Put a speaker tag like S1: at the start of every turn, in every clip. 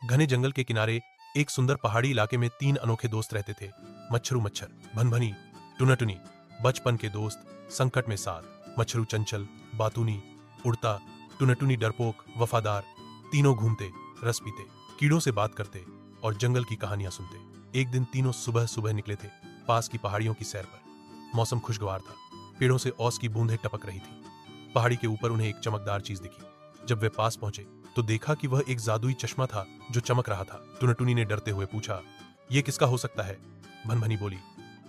S1: घने जंगल के किनारे एक सुंदर पहाड़ी इलाके में 3 अनोखे दोस्त रहते थे। मच्छरू मच्छर, भनभनी, टुनाटुनी। बचपन के दोस्त, संकट में साथ। मच्छरू चंचल, बातूनी, उड़ता, टुनाटुनी डरपोक, वफादार। तीनों घूमते, रस पीते, कीड़ों से बात करते और जंगल की कहानियां सुनते। एक दिन तीनों सुबह सुबह निकले थे पास की पहाड़ियों की सैर पर। मौसम खुशगवार था, पेड़ों से ओस की बूंदें टपक रही थी। पहाड़ी के ऊपर उन्हें एक चमकदार चीज दिखी। जब वे पास पहुंचे तो देखा कि वह एक जादुई चश्मा था जो चमक रहा था। टुनाटुनी ने डरते हुए पूछा, यह किसका हो सकता है? भनभनी बोली,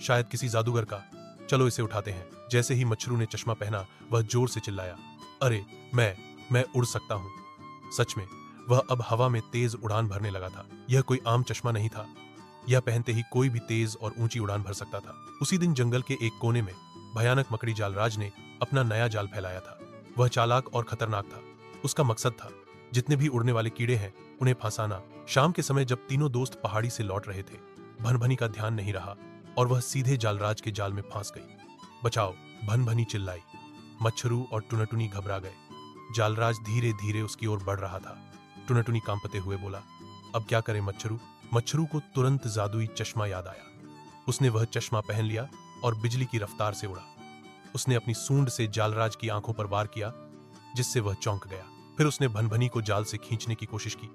S1: शायद किसी जादूगर का। चलो इसे उठाते हैं। जैसे ही मच्छरू ने चश्मा पहना वह जोर से चिल्लाया, अरे मैं उड़ सकता हूं। सच में वह अब हवा में तेज उड़ान भरने लगा था। यह कोई आम चश्मा नहीं था, यह पहनते ही कोई भी तेज और ऊंची उड़ान भर सकता था। उसी दिन जंगल के एक कोने में भयानक मकड़ी जालराज ने अपना नया जाल फैलाया था। वह चालाक और खतरनाक था। उसका मकसद था जितने भी उड़ने वाले कीड़े हैं उन्हें फंसाना। शाम के समय जब तीनों दोस्त पहाड़ी से लौट रहे थे, भनभनी का ध्यान नहीं रहा और वह सीधे जालराज के जाल में फंस गई। बचाओ, भनभनी चिल्लाई। मच्छरू और टुनाटुनी घबरा गए। जालराज धीरे धीरे उसकी ओर बढ़ रहा था। टुनाटुनी कांपते हुए बोला, अब क्या करें मच्छरू? मच्छरू को तुरंत जादुई चश्मा याद आया। उसने वह चश्मा पहन लिया और बिजली की रफ्तार से उड़ा। उसने अपनी सूंड से जालराज की आंखों पर वार किया, जिससे वह चौंक गया। फिर उसने भनभनी को जाल से खींचने की कोशिश की,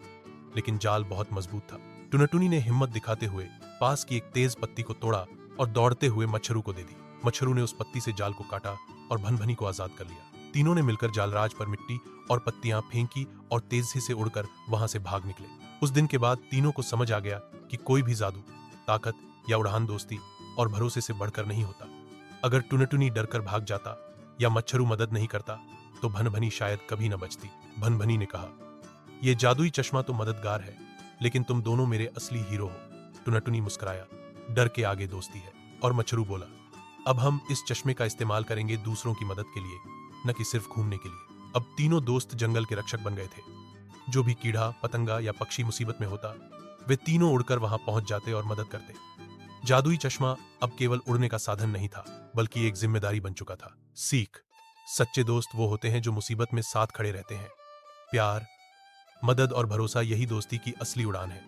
S1: लेकिन जाल बहुत मजबूत था। टुनाटुनी ने हिम्मत दिखाते हुए पास की एक तेज पत्ती को तोड़ा और दौड़ते हुए मच्छरू को दे दी। मच्छरू ने उस पत्ती से जाल को काटा और भनभनी को आजाद कर लिया। तीनों ने मिलकर जालराज पर मिट्टी और पत्तियां फेंकी और तेजी से उड़कर वहां से भाग निकले। उस दिन के बाद तीनों को समझ आ गया कि कोई भी जादू, ताकत या उड़ान दोस्ती और भरोसे से बढ़कर नहीं होता। अगर टुनाटुनी डरकर भाग जाता या मच्छरू मदद नहीं करता तो भनभनी शायद कभी न बचती। भनभनी ने कहा, यह जादुई चश्मा तो मददगार है, लेकिन तुम दोनों मेरे असली हीरो हो। टुनाटुनी मुस्कुराया, डर के आगे दोस्ती है। और मच्छरू बोला, अब हम इस चश्मे का इस्तेमाल करेंगे दूसरों की मदद के लिए, न कि सिर्फ घूमने के लिए। अब तीनों दोस्त जंगल के रक्षक बन गए थे। जो भी कीड़ा, पतंगा या पक्षी मुसीबत में होता, वे तीनों उड़कर वहां पहुंच जाते और मदद करते। जादुई चश्मा अब केवल उड़ने का साधन नहीं था, बल्कि एक जिम्मेदारी बन चुका था। सीख, सच्चे दोस्त वो होते हैं जो मुसीबत में साथ खड़े रहते हैं। प्यार, मदद और भरोसा, यही दोस्ती की असली उड़ान है।